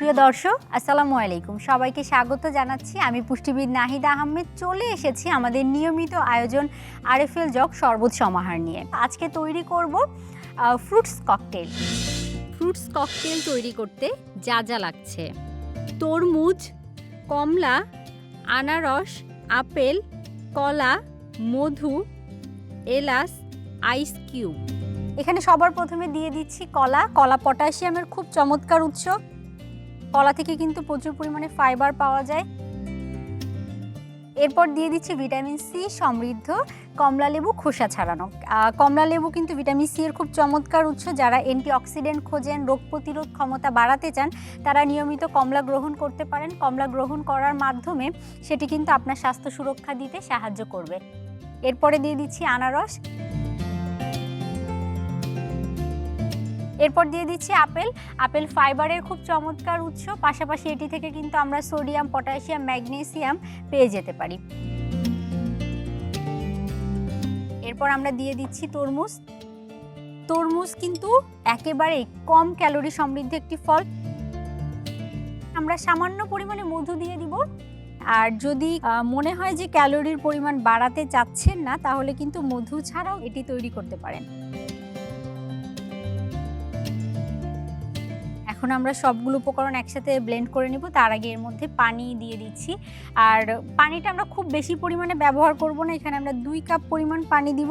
প্রিয় দর্শক আসসালামু আলাইকুম, সবাইকে স্বাগত জানাচ্ছি। আমি পুষ্টিবিদ নাহিদা আহমেদ চলে এসেছি আমাদের নিয়মিত আয়োজন আরএফএল জগ শরবত সমাহার নিয়ে। আজকে তৈরি করব ফ্রুটস ককটেল। ফ্রুটস ককটেল তৈরি করতে যা যা লাগছে: তরমুজ, কমলা, আনারস, আপেল, কলা, মধু, এলাচ, আইস কিউব। এখানে সবার প্রথমে দিয়ে দিচ্ছি কলা। কলা পটাশিয়ামের খুব চমৎকার উৎস। কলা থেকে কিন্তু প্রচুর পরিমাণে ফাইবার পাওয়া যায়। এরপর দিয়ে দিচ্ছি ভিটামিন সি সমৃদ্ধ কমলা লেবু খোসা ছাড়ানো। কমলা লেবু কিন্তু ভিটামিন সি এর খুব চমৎকার উৎস। যারা অ্যান্টিঅক্সিডেন্ট খোঁজেন, রোগ প্রতিরোধ ক্ষমতা বাড়াতে চান, তারা নিয়মিত কমলা গ্রহণ করতে পারেন। কমলা গ্রহণ করার মাধ্যমে সেটি কিন্তু আপনার স্বাস্থ্য সুরক্ষা দিতে সাহায্য করবে। এরপরে দিয়ে দিচ্ছি আনারস। এরপর দিয়ে দিচ্ছি আপেল। আপেল ফাইবারের খুব চমৎকার উৎস, পাশাপাশি এটি থেকে কিন্তু আমরা সোডিয়াম, পটাশিয়াম, ম্যাগনেসিয়াম পেয়ে যেতে পারি। এরপর আমরা দিয়ে দিচ্ছি তরমুজ। তরমুজ কিন্তু একেবারে কম ক্যালোরি সমৃদ্ধ একটি ফল। আমরা সামান্য পরিমাণে মধু দিয়ে দিব। আর যদি মনে হয় যে ক্যালোরির পরিমাণ বাড়াতে চাচ্ছেন না, তাহলে কিন্তু মধু ছাড়াও এটি তৈরি করতে পারেন। এখন আমরা সবগুলো উপকরণ একসাথে ব্লেন্ড করে নিব। তার আগে এর মধ্যে পানি দিয়ে দিচ্ছি। আর পানিটা আমরা খুব বেশি পরিমাণে ব্যবহার করব না। এখানে আমরা 2 কাপ পরিমাণ পানি দিব।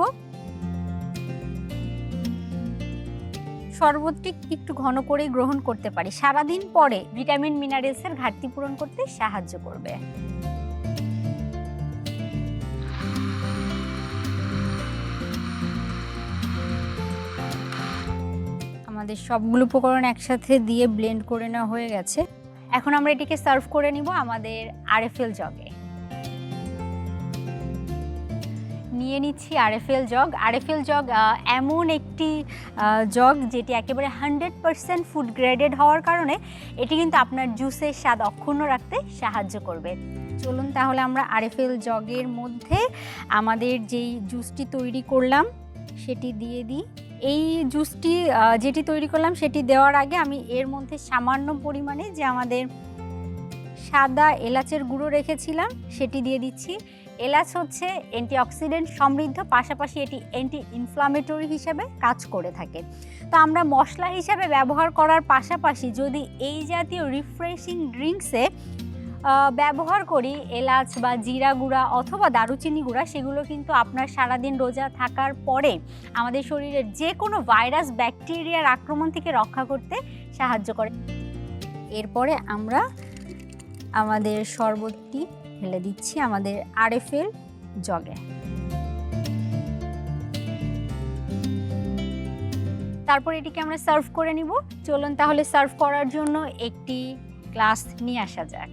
শরবতটি একটু ঘন করেই গ্রহণ করতে পারি। সারাদিন পরে ভিটামিন মিনারেলসের ঘাটতি পূরণ করতে সাহায্য করবে। আমাদের সবগুলো উপকরণ একসাথে দিয়ে ব্লেন্ড করে নেওয়া হয়ে গেছে। এখন আমরা এটিকে সার্ভ করে নিব আমাদের আরএফএল জগে। নিয়ে নিচ্ছি আরএফএল জগ। আরএফএল জগ এমন একটি জগ যেটি একেবারে 100% ফুড গ্রেডেড হওয়ার কারণে এটি কিন্তু আপনার জুসের স্বাদ অক্ষুণ্ণ রাখতে সাহায্য করবে। চলুন তাহলে আমরা আরএফএল জগের মধ্যে আমাদের যেই জুসটি তৈরি করলাম সেটি দিয়ে দিই। এই জুসটি যেটি তৈরি করলাম সেটি দেওয়ার আগে আমি এর মধ্যে সামান্য পরিমাণে যে আমাদের সাদা এলাচের গুঁড়ো রেখেছিলাম সেটি দিয়ে দিচ্ছি। এলাচ হচ্ছে অ্যান্টিঅক্সিডেন্ট সমৃদ্ধ, পাশাপাশি এটি অ্যান্টি ইনফ্লামেটরি হিসেবে কাজ করে থাকে। তো আমরা মশলা হিসাবে ব্যবহার করার পাশাপাশি যদি এই জাতীয় রিফ্রেশিং ড্রিঙ্কসে ব্যবহার করি এলাচ বা জিরা গুঁড়া অথবা দারুচিনি গুঁড়া, সেগুলো কিন্তু আপনার সারাদিন রোজা থাকার পরে আমাদের শরীরের যে কোনো ভাইরাস, ব্যাকটেরিয়ার আক্রমণ থেকে রক্ষা করতে সাহায্য করে। এরপরে আমরা আমাদের শরবতটি ঢেলে দিচ্ছি আমাদের আরএফএল জগে। তারপর এটিকে আমরা সার্ভ করে নিব। চলুন তাহলে সার্ভ করার জন্য একটি গ্লাস নিয়ে আসা যাক।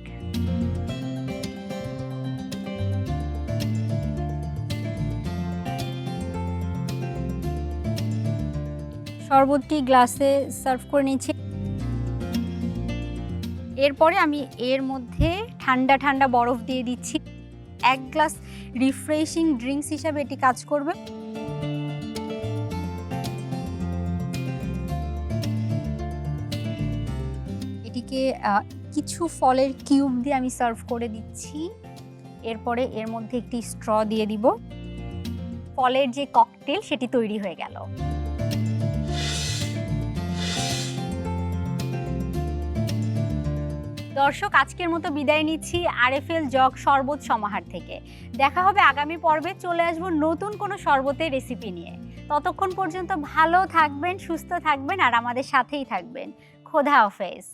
শরবতটি গ্লাসে সার্ভ করে নিচ্ছি। এরপরে আমি এর মধ্যে ঠান্ডা ঠান্ডা বরফ দিয়ে দিচ্ছি। 1 গ্লাস রিফ্রেশিং ড্রিঙ্কস হিসাবে এটি কাজ করবে। এটিকে কিছু ফলের কিউব দিয়ে আমি সার্ভ করে দিচ্ছি। এরপরে এর মধ্যে একটি স্ট্র দিয়ে দিব। ফলের যে ককটেল সেটি তৈরি হয়ে গেল। দর্শক, আজকের মতো বিদায় নিচ্ছি আরএফএল জগ শরবত সমাহার থেকে। দেখা হবে আগামী পর্বে। চলে আসবো নতুন কোনো শরবতের রেসিপি নিয়ে। ততক্ষণ পর্যন্ত ভালো থাকবেন, সুস্থ থাকবেন আর আমাদের সাথেই থাকবেন। খোদা হাফেজ।